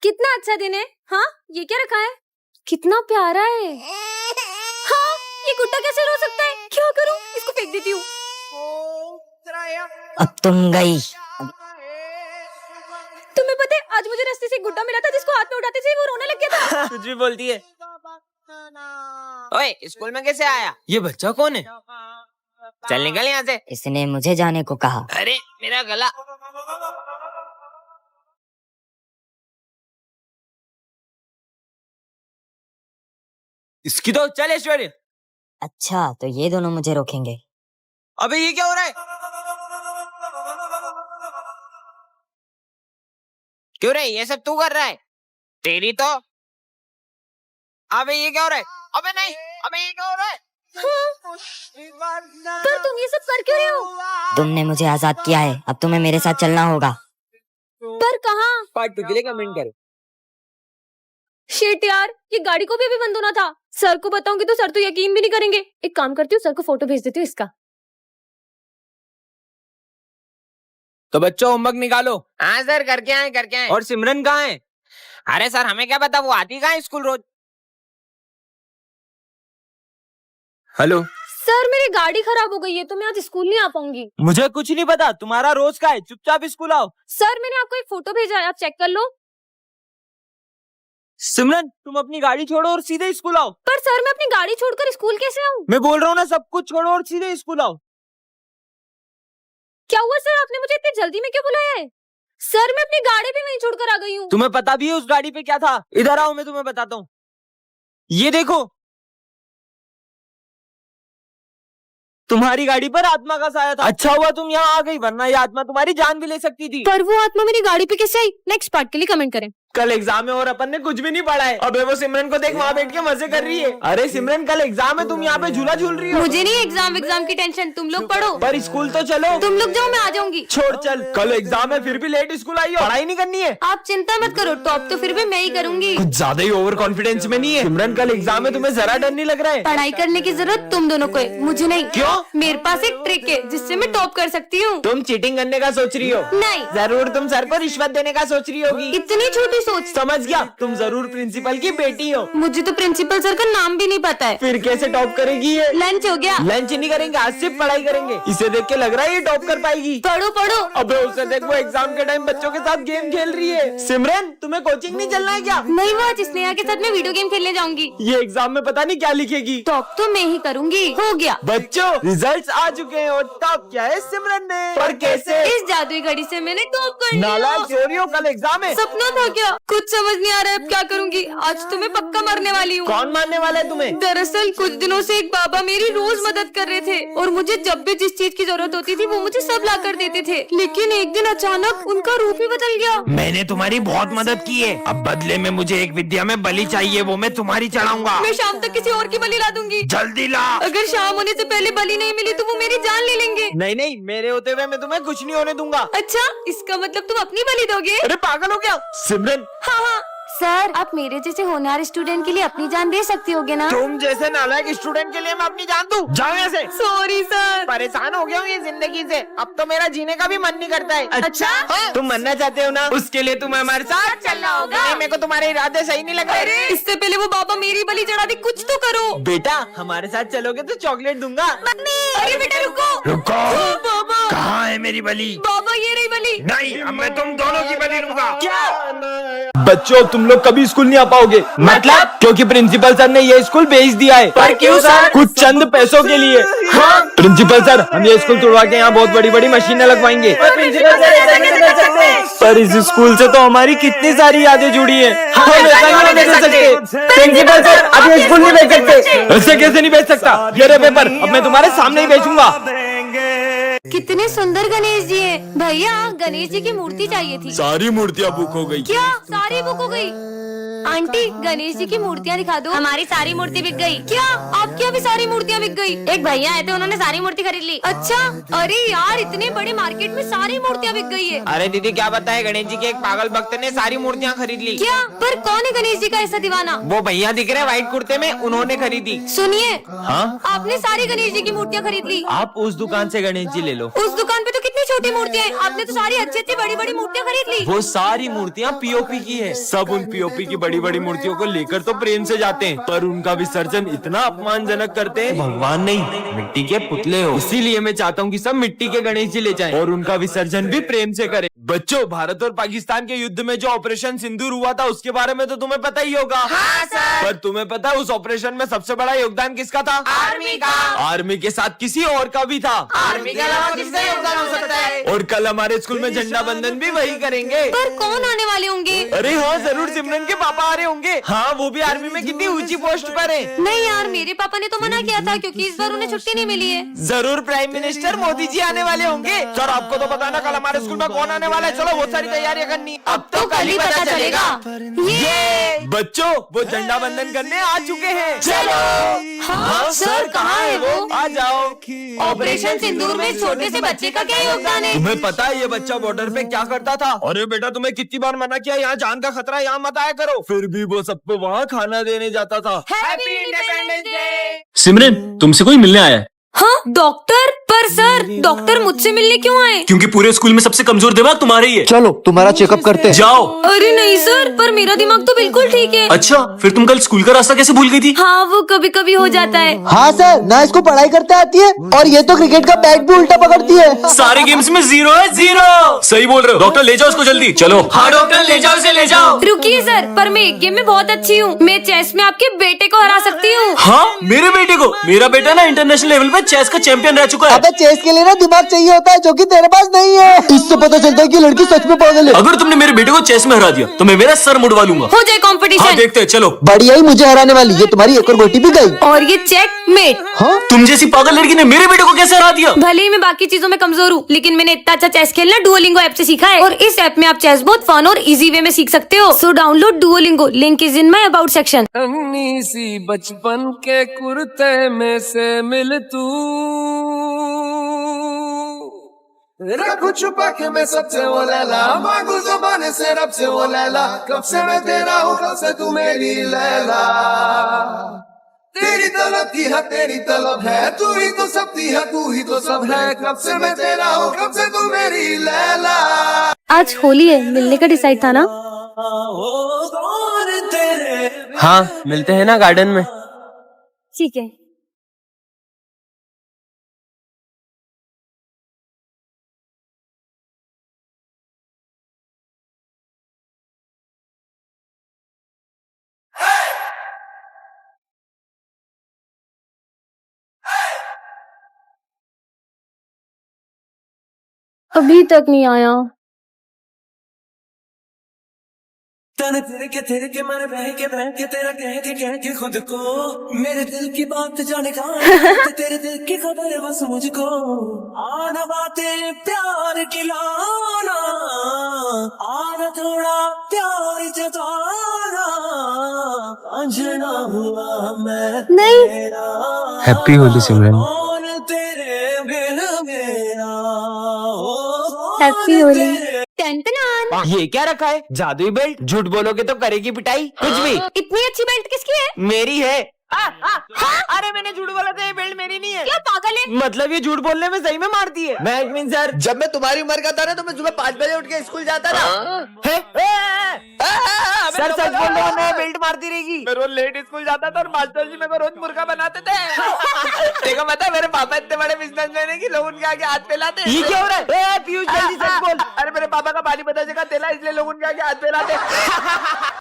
कितना अच्छा दिन है। हाँ, ये क्या रखा है? कितना प्यारा है। हाँ, ये गुड्डा कैसे रो सकता है? क्या करूँ? इसको फेंक देती हूँ। अब तुम गई। तुम्हें पता है, आज मुझे रास्ते से एक गुड्डा मिला था जिसको हाथ में उठाते से वो रोने लग गया था। कुछ भी बोलती है। ओए, स्कूल में कैसे आया? ये बच्चा कौन है? चल निकल यहाँ से। इसने मुझे जाने को कहा। अरे मेरा गला। इसकी तो चल ऐश्वर्य। अच्छा, तो ये दोनों मुझे रोकेंगे। अबे ये क्या हो रहा है? क्यों रे, ये सब तू कर रहा है? तेरी तो। अबे ये क्या हो रहा है? अबे नहीं, अबे ये क्या हो रहा है? पर तुम ये सब कर क्यों रहे हो? तुमने मुझे आजाद किया है, अब तुम्हें मेरे साथ चलना होगा। पर कहाँ? पार्ट 2 के लिए कमेंट करो। शिट यार, ये गाड़ी को भी अभी बंद होना था। सर को बताऊंगी तो सर तो यकीन भी नहीं करेंगे। एक काम करती हूँ, सर को फोटो भेज देती हूँ इसका। तो बच्चों होमवर्क निकालो। हाँ सर, करके आए करके आए। और सिमरन कहाँ है? अरे सर हमें क्या पता, वो आती कहाँ है स्कूल रोज। हेलो सर, मेरी गाड़ी खराब हो गई है तो मैं आज स्कूल नहीं आ पाऊंगी। मुझे कुछ नहीं पता, तुम्हारा रोज का है, चुपचाप स्कूल आओ। सर, मैंने आपको एक फोटो भेजा है, आप चेक कर लो। सिमरन तुम अपनी गाड़ी छोड़ो और सीधे स्कूल आओ। पर सर, मैं अपनी गाड़ी छोड़कर स्कूल कैसे आऊँ? मैं बोल रहा हूँ ना, सब कुछ छोड़ो और सीधे स्कूल आओ। क्या हुआ सर, आपने मुझे इतनी जल्दी में क्यों बुलाया है? सर, मैं अपनी गाड़ी भी वहीं छोड़कर आ गई हूँ। तुम्हें पता भी है उस गाड़ी पे क्या था? इधर आओ, मैं तुम्हें बताता हूँ। ये देखो, तुम्हारी गाड़ी पर आत्मा का साया था। अच्छा हुआ तुम यहाँ आ गई, वरना ये आत्मा तुम्हारी जान भी ले सकती थी। पर वो आत्मा मेरी गाड़ी पे कैसे आई? नेक्स्ट पार्ट के लिए कमेंट करें। कल एग्जाम है और अपन ने कुछ भी नहीं पढ़ा है। अबे वो सिमरन को देख, वहाँ बैठ के मजे कर रही है। अरे सिमरन, कल एग्जाम है, तुम यहाँ पे झूला झूल रही हो। मुझे नहीं एग्जाम की टेंशन, तुम लोग पढ़ो। पर स्कूल तो चलो। तुम लोग जाओ, मैं आ जाऊंगी। छोड़, चल कल एग्जाम है फिर भी लेट स्कूल आई हो। पढ़ाई नहीं करनी है। आप चिंता मत करो, टॉप तो फिर भी मैं ही करूंगी। कुछ ज्यादा ही ओवर कॉन्फिडेंस में नहीं है? सिमरन कल एग्जाम है, तुम्हें जरा डर नहीं लग रहा है? पढ़ाई करने की जरूरत तुम दोनों को है, मुझे नहीं। क्यों? मेरे पास एक ट्रिक है जिससे मैं टॉप कर सकती हूँ। तुम चीटिंग करने का सोच रही हो? नहीं। जरूर तुम सर को रिश्वत देने का सोच रही होगी। इतनी छोटी सोच। समझ गया, तुम जरूर प्रिंसिपल की बेटी हो। मुझे तो प्रिंसिपल सर का नाम भी नहीं पता है। फिर कैसे टॉप करेगी ये? लंच हो गया? लंच नहीं करेंगे, आज सिर्फ पढ़ाई करेंगे। इसे देख के लग रहा है ये टॉप कर पाएगी। पढ़ो पढ़ो। अबे उसे देख, वो एग्जाम के टाइम बच्चों के साथ गेम खेल रही है। सिमरन तुम्हें कोचिंग नहीं चलना है क्या? नहीं, वो आज स्नेहा के साथ मैं वीडियो गेम खेलने जाऊंगी। ये एग्जाम में पता नहीं क्या लिखेगी। टॉप तो मैं ही करूंगी। हो गया बच्चों, रिजल्ट्स आ चुके हैं और टॉप किया है सिमरन ने। पर कैसे? इस जादुई घड़ी से मैंने टॉप कर लिया। नालायक चोरियों, कल एग्जाम है। सपना था क्या? कुछ समझ नहीं आ रहा है, अब क्या करूंगी? आज तो मैं पक्का मरने वाली हूँ। कौन मारने वाला है तुम्हें? दरअसल कुछ दिनों से एक बाबा मेरी रोज मदद कर रहे थे और मुझे जब भी जिस चीज की जरूरत होती थी वो मुझे सब ला कर देते थे। लेकिन एक दिन अचानक उनका रूप ही बदल गया। मैंने तुम्हारी बहुत मदद की है, अब बदले में मुझे एक विद्या में बलि चाहिए, वो मैं तुम्हारी चढ़ाऊंगा। मैं शाम तक किसी और की बलि ला दूंगी। जल्दी ला। अगर शाम होने से पहले बलि नहीं मिली तो वो मेरी जान ले लेंगे। नहीं नहीं, मेरे होते हुए मैं तुम्हें कुछ नहीं होने दूंगा। अच्छा, इसका मतलब तुम अपनी बलि दोगे? अरे पागल हो क्या सिमरन? हाँ हाँ सर, आप मेरे जैसे होनहार स्टूडेंट के लिए अपनी जान दे सकती होगे ना? तुम जैसे नालायक स्टूडेंट के लिए मैं अपनी जान दूं? जाओ यहाँ से। Sorry sir. परेशान हो गया हूँ ये जिंदगी से, अब तो मेरा जीने का भी मन नहीं करता है। अच्छा? हाँ? तुम मरना चाहते हो ना, उसके लिए तुम्हें हमारे साथ चलना होगा। नहीं, मेरे को तुम्हारे इरादे सही नहीं लग रहे। इससे पहले वो बाबा मेरी बलि चढ़ा दी, कुछ तो करो। बेटा हमारे साथ चलोगे तो चॉकलेट दूंगा। अरे बेटा रुको। रुको। बाबा, कहाँ है मेरी बलि? बाबा ये रही बलि। नहीं, अब मैं तुम दोनों की बलि दूंगा। क्या? बच्चों तुम लोग कभी स्कूल नहीं आ पाओगे। मतलब? क्योंकि प्रिंसिपल सर ने ये स्कूल बेच दिया है। पर क्यों सर? कुछ चंद पैसों के लिए। हाँ? प्रिंसिपल सर, हम ये स्कूल तोड़वा के यहाँ बहुत बड़ी बड़ी मशीनें लगवाएंगे। पर इस स्कूल से तो हमारी कितनी सारी यादें जुड़ी हैं। हम ऐसा नहीं दे सकते। प्रिंसिपल सर, अब ये स्कूल नहीं बेच सकते। ऐसे कैसे नहीं बेच सकता? ये रहे पेपर, अब मैं तुम्हारे सामने ही बेचूंगा। कितने सुंदर गणेश जी हैं। भैया, गणेश जी की मूर्ति चाहिए थी। सारी मूर्तियाँ बुक हो गई। क्या सारी बुक हो गई? आंटी, गणेश जी की मूर्तियाँ दिखा दो। हमारी सारी मूर्ति बिक गई। क्या आपकी यहाँ भी सारी मूर्तियाँ बिक गई? एक भैया आए थे, उन्होंने सारी मूर्ति खरीद ली। अच्छा? अरे यार, इतने बड़े मार्केट में सारी मूर्तियाँ बिक गई है। अरे दीदी क्या बताए, गणेश जी के एक पागल भक्त ने सारी मूर्तियाँ खरीद ली। क्या? पर कौन है गणेश जी का ऐसा दीवाना? वो भैया दिख रहे व्हाइट कुर्ते में, उन्होंने खरीदी। सुनिए, हाँ? आपने सारी गणेश जी की मूर्तियाँ खरीद ली। आप उस दुकान से गणेश जी ले लो। उस दुकान पे तो कितनी छोटी मूर्तियाँ हैं? आपने तो सारी अच्छी अच्छी बड़ी बड़ी मूर्तियाँ खरीद ली। वो सारी मूर्तियाँ पीओपी की है। सब उन पीओपी की बड़ी बड़ी मूर्तियों को लेकर तो प्रेम से जाते हैं, पर उनका विसर्जन इतना अपमानजनक करते हैं। भगवान नहीं, मिट्टी के पुतले हो। इसीलिए मैं चाहता हूँ कि सब मिट्टी के गणेश जी ले जाएं और उनका विसर्जन भी प्रेम से करें। बच्चों, भारत और पाकिस्तान के युद्ध में जो ऑपरेशन सिंदूर हुआ था उसके बारे में तो तुम्हें पता ही होगा। हाँ सर। पर तुम्हें पता है उस ऑपरेशन में सबसे बड़ा योगदान किसका था? आर्मी का। आर्मी के साथ किसी और का भी था। आर्मी के अलावा किसका योगदान हो सकता है? और कल हमारे स्कूल में झंडा बंधन भी वही करेंगे। पर कौन आने वाले होंगे? अरे हाँ, जरूर सिमरन के पापा आ रहे होंगे। हाँ, वो भी आर्मी में कितनी ऊंची पोस्ट पर है। नहीं यार, मेरे पापा ने तो मना किया था क्योंकि इस बार उन्हें छुट्टी नहीं मिली है। जरूर प्राइम मिनिस्टर मोदी जी आने वाले होंगे। सर, आपको तो पता ना कल हमारे स्कूल में कौन आने वाला है। चलो बहुत सारी तैयारियां करनी। अब तो कल ही पता चलेगा। ये बच्चों, वो झंडा बंधन करने आ चुके हैं। चलो। हाँ सर, कहाँ है वो? आ जाओ। ऑपरेशन सिंदूर में इस छोटे से बच्चे का क्या योगदान है? तुम्हें पता है ये बच्चा बॉर्डर पे क्या करता था? अरे बेटा, तुम्हें कितनी बार मना किया, यहाँ जान का खतरा, यहाँ मत आया करो। फिर भी वो सबको वहाँ खाना देने जाता था। Happy independence day. सिमरन, तुमसे कोई मिलने आया है। हाँ डॉक्टर, पर सर डॉक्टर मुझसे मिलने क्यों आए? क्योंकि पूरे स्कूल में सबसे कमजोर दिमाग तुम्हारा ही है। चलो तुम्हारा चेकअप करते हैं। जाओ। अरे नहीं सर, पर मेरा दिमाग तो बिल्कुल ठीक है। अच्छा, फिर तुम कल स्कूल का रास्ता कैसे भूल गई थी? हाँ, वो कभी कभी हो जाता है। हाँ सर, ना इसको पढ़ाई करते आती है और ये तो क्रिकेट का बैट भी उल्टा पकड़ती है। सारे गेम्स में 0 है, 0। सही बोल रहे हो। डॉक्टर ले जाओ उसको जल्दी। चलो। हाँ डॉक्टर, ले जाओ उसे, ले जाओ। रुकिए सर, पर मैं एक गेम में बहुत अच्छी हूँ। मैं चेस में आपके बेटे को हरा सकती हूँ। हाँ, मेरे बेटे को। मेरा बेटा ना इंटरनेशनल लेवल पे चेस का चैंपियन रह चुका है। अबे चेस के लिए ना दिमाग चाहिए होता है, जो कि तेरे पास नहीं है। इससे पता चलता है कि लड़की सच में पागल है। अगर तुमने मेरे बेटे को चेस में हरा दिया तो मैं मेरा सर मुड़वा लूंगा। हो जाए हाँ कंपटीशन। देखते हैं, चलो। बढ़िया ही मुझे हराने वाली, ये तुम्हारी एक और गोटी भी गई। और ये चेकमेट। हाँ तुम जैसी पागल लड़की ने मेरे बेटे को कैसे हरा दिया? भले ही मैं बाकी चीजों में कमजोर हूँ, लेकिन मैंने इतना अच्छा चेस खेलना डुओलिंगो ऐप से सीखा है। और इस ऐप में आप चेस बहुत फन और इजी वे में सीख सकते हो। So download Duolingo, link is in my about section. अन्नी सी बचपन के कुर्ते में से मिल तू, रखूं छुपा के मैं सबसे वो लैला, मांगू ज़बान से रब से वो लैला, कब से मैं तेरा हूँ कब से तू मेरी लैला, तेरी तलब की है तेरी तलब है, तू ही तो सब थी है तू ही तो सब है, कब से मैं तेरा हूँ कब से तू मेरी लैला। आज होली है, मिलने का डिसाइड था ना? हाँ, मिलते हैं ना गार्डन में। ठीक है। अभी तक नहीं आया। तन तेरे के मन बह के तेरा कह के खुद को, मेरे दिल की बात जाने का तेरे दिल की खबर है बस मुझको, आना बातें प्यार की लाना, आना थोड़ा प्यार जताना, अंजना हुआ मैं नहीं। तेरा, हैप्पी होली सिमरन। कौन तेरे बिन मेरा, हैप्पी होली। ये क्या रखा है? जादुई बेल्ट? झूठ बोलोगे तो करेगी पिटाई। कुछ भी। इतनी अच्छी बेल्ट किसकी है? मेरी है। अरे मैंने झूठ बोला था, ये बेल्ट मेरी नहीं है। क्या पागल है? मतलब ये झूठ बोलने में सही में मारती है। मैं एडमिन सर, जब मैं तुम्हारी उम्र का था ना तो मैं सुबह 5 बजे उठ के स्कूल जाता था। सर सच बोल रहा हूँ, मैं बेल्ट मारती रहेगी। मैं रोज लेट स्कूल जाता था और मास्टर जी मेरे को रोज मुर्गा बनाते थे। देखो पता है, मेरे पापा इतने बड़े बिजनेसमैन है कि लोग उनके आगे हाथ फैलाते। ये क्या हो रहा है? पीयूष जल्दी सच बोल। अरे मेरे पापा का बाली बता जगह तेला, इसलिए लोग उनके आगे हाथ फैलाते।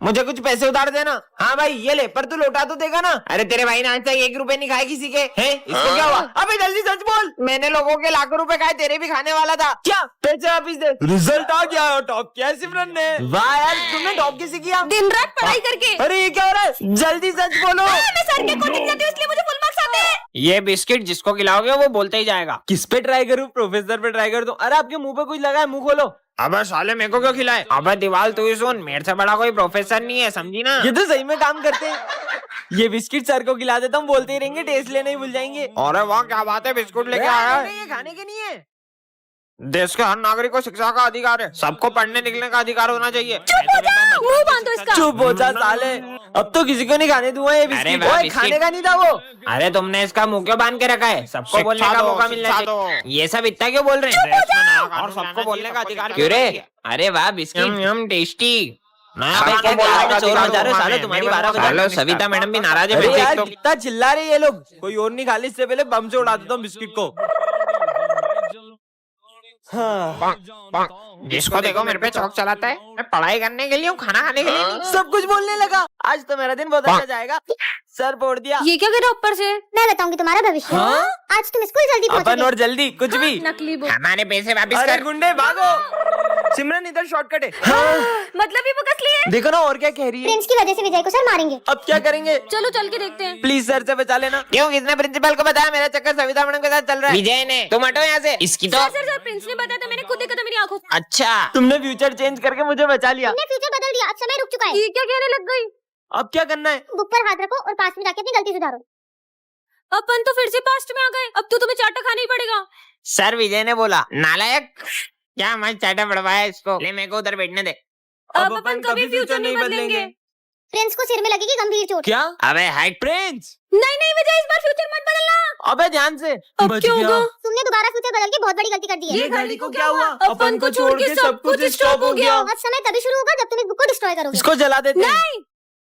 मुझे कुछ पैसे उधार देना। हाँ भाई ये ले, पर तू लौटा तो देगा ना? अरे तेरे भाई ने आज तक 1 रुपए नहीं खाए किसी के। हैं? इसको क्या हुआ? अबे जल्दी सच बोल। मैंने लोगों के लाखों रुपए खाए, तेरे भी खाने वाला था। क्या? पैसे वापिस दे। रिजल्ट आ गया, टॉप किया सिमरन ने। वाह यार, तुमने टॉप कैसे किया? दिन रात पढ़ाई करके। अरे ये क्या हो रहा है? जल्दी सच बोलो। मैं सर के कोचिंग जाती हूँ इसलिए मुझे फुल मार्क्स आते हैं। ये बिस्किट जिसको खिलाओगे वो बोलता ही जाएगा। किस पे ट्राई करूँ? प्रोफेसर पे ट्राई कर दूं? अरे आपके मुंह पे कुछ लगा है, मुंह खोलो। अबे साले मेरे को क्यों खिलाए? अबे दीवाल तू ही सुन, मेरे से बड़ा कोई प्रोफेसर नहीं है, समझी ना? ये तो सही में काम करते हैं। ये बिस्किट सर को खिला देता हूँ, बोलते ही रहेंगे, टेस्ट लेने ही भूल जाएंगे। अरे वाह क्या बात है, बिस्कुट लेके आया है। ये खाने के नहीं है। देश के हर नागरिक को शिक्षा का अधिकार है, सबको पढ़ने लिखने का अधिकार होना चाहिए। मुंह बांधो इसका। चुप हो जा साले, अब तो किसी को नहीं खाने दूंगा ये बिस्किट। ओए, खाने का नहीं था वो। अरे तुमने इसका मुंह क्यों बांध के रखा है? सबको बोलने का मौका मिलना चाहिए। ये सब इतना क्यों बोल रहे हैं? और सबको बोलने का अधिकार क्यों रे? अरे वाह बिस्किट टेस्टी। तुम्हारी सविता मैडम भी नाराज है। अरे यार कितना चिल्ला रहे ये लोग, कोई और नहीं खा ली, इससे पहले बम से उड़ा देता हूँ बिस्किट को। हाँ। जिसको देखो मेरे पे चौक चलाता है। मैं पढ़ाई करने के लिए हूँ, खाना खाने के लिए नहीं। सब कुछ बोलने लगा। आज तो मेरा दिन बहुत अच्छा जाएगा। सर फोड़ दिया। ये क्या गिरा ऊपर से? मैं बताऊंगी तुम्हारा भविष्य। आज तुम स्कूल जल्दी अपन पहुंचोगे। और जल्दी कुछ भी। नकली बुक। हमारे पैसे वापस अरे कर। गुंडे भागो। सिमरन इधर शॉर्टकट है। मतलब ये बुक असली है? देखो ना और क्या कह रही है। प्रिंस की वजह से विजय को सर मारेंगे। अब क्या करेंगे? चलो चल के देखते हैं। प्लीज सर से बचा लेना। क्यों? किसने प्रिंसिपल को बताया मेरा चक्कर सविता मैडम के साथ चल रहा है? विजय ने। तुम हटो यहाँ से। इसकी तो सर सर प्रिंस ने बताया था, मैंने खुद देखा था मेरी आंखों से। अच्छा। तुमने फ्यूचर चेंज करके मुझे बचा लिया। तुमने फ्यूचर बदल दिया, अब समय रुक चुका है। ये क्या कहने लग गई? अब क्या करना है? बुक पर हाथ रखो और पास में जाके अपनी गलती सुधारो। अपन तो फिर से पास्ट में आ गए। अब तो तुम्हें चाटा खाना ही पड़ेगा। सर विजय ने बोला नालायक, क्या मत चाटा पड़वाया इसको। ले मेरे को उधर बैठने दे। अब अपन कभी फ्यूचर नहीं बदलेंगे। प्रिंस को सिर में लगेगी गंभीर चोट। क्या? अबे हाइट। प्रिंस, नहीं विजय, इस बार फ्यूचर मत बदलना। अबे ध्यान से। अब बच क्या गया। होगा? तुमने दोबारा फ्यूचर बदल के बहुत बड़ी गलती कर दी है। ये घड़ी को क्या हुआ? अपन को छोड़ के सब कुछ स्टॉप हो गया। अब समय तभी शुरू होगा जब तुम इस बुक को डिस्ट्रॉय करोगे। इसको जला देते हैं। नहीं,